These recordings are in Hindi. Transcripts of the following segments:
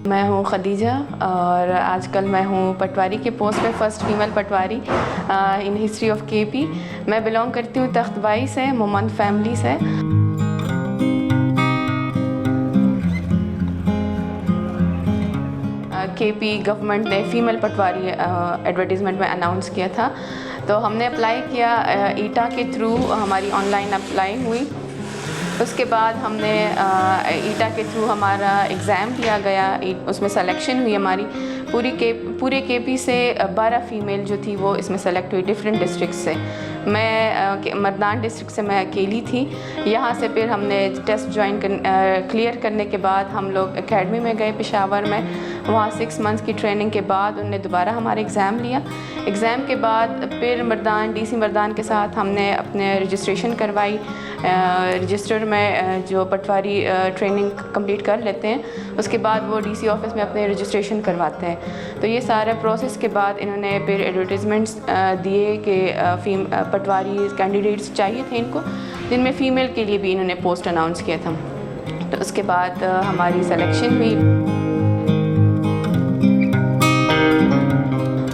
मैं हूँ खदीजा और आजकल मैं हूँ पटवारी के पोस्ट पे, first female Patwari in history of KP. मैं बिलोंग करती हूँ तख्तबाई से, मोमन फैमिली से। केपी गवर्नमेंट ने फ़ीमेल पटवारी एडवर्टीज़मेंट में अनाउंस किया था, तो हमने अप्लाई किया। ईटा के थ्रू हमारी ऑनलाइन अप्लाई हुई। उसके बाद हमने ईटा के थ्रू हमारा एग्ज़ाम लिया गया, उसमें सिलेक्शन हुई हमारी। पूरे केपी से 12 फ़ीमेल जो थी वो इसमें सेलेक्ट हुई डिफरेंट डिस्ट्रिक्ट से। मैं मर्दान डिस्ट्रिक्ट से मैं अकेली थी। यहाँ से फिर हमने टेस्ट क्लियर करने के बाद हम लोग एकेडमी में गए पेशावर में। वहाँ 6 मंथ्स की ट्रेनिंग के बाद उन्होंने दोबारा हमारे एग्ज़ाम लिया। एग्ज़ाम के बाद फिर डीसी मर्दान के साथ हमने अपने रजिस्ट्रेशन करवाई। रजिस्टर में जो पटवारी ट्रेनिंग कंप्लीट कर लेते हैं उसके बाद वो डीसी ऑफिस में अपने रजिस्ट्रेशन करवाते हैं। तो ये सारा प्रोसेस के बाद इन्होंने फिर एडवर्टीज़मेंट्स दिए कि पटवारी कैंडिडेट्स चाहिए थे इनको, जिनमें फ़ीमेल के लिए भी इन्होंने पोस्ट अनाउंस किया था। तो उसके बाद हमारी सिलेक्शन हुई।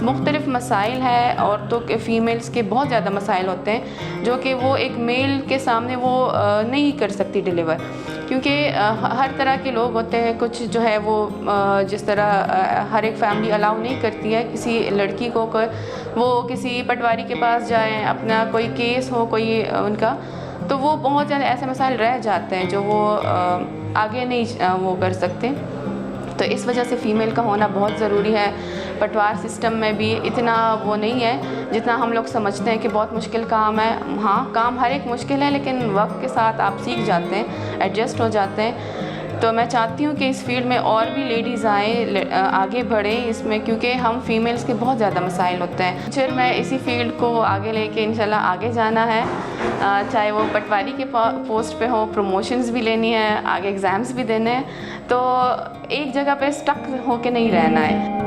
मुख्तलिफ़ मसाइल है, औरतों के फ़ीमेल्स के बहुत ज़्यादा मसाइल होते हैं जो कि वो एक मेल के सामने वो नहीं कर सकती डिलीवर, क्योंकि हर तरह के लोग होते हैं। कुछ जो है वो जिस तरह हर एक फैमिली अलाउ नहीं करती है किसी लड़की को वो किसी पटवारी के पास जाएं, अपना कोई केस हो कोई उनका, तो वो बहुत ज़्यादा ऐसे मसाइल रह जाते हैं जो वो आगे नहीं वो कर सकते। तो इस वजह से फ़ीमेल का होना बहुत ज़रूरी है। पटवार सिस्टम में भी इतना वो नहीं है जितना हम लोग समझते हैं कि बहुत मुश्किल काम है। हाँ, काम हर एक मुश्किल है, लेकिन वक्त के साथ आप सीख जाते हैं, एडजस्ट हो जाते हैं। तो मैं चाहती हूँ कि इस फील्ड में और भी लेडीज़ आएँ, आगे बढ़ें इसमें, क्योंकि हम फीमेल्स के बहुत ज़्यादा मसाइल होते हैं। फिर मैं इसी फील्ड को आगे लेके इंशाल्लाह आगे जाना है, चाहे वो पटवारी के पोस्ट पे हो, प्रमोशंस भी लेनी है, आगे एग्ज़ाम्स भी देने हैं। तो एक जगह पे स्टक होके नहीं रहना है।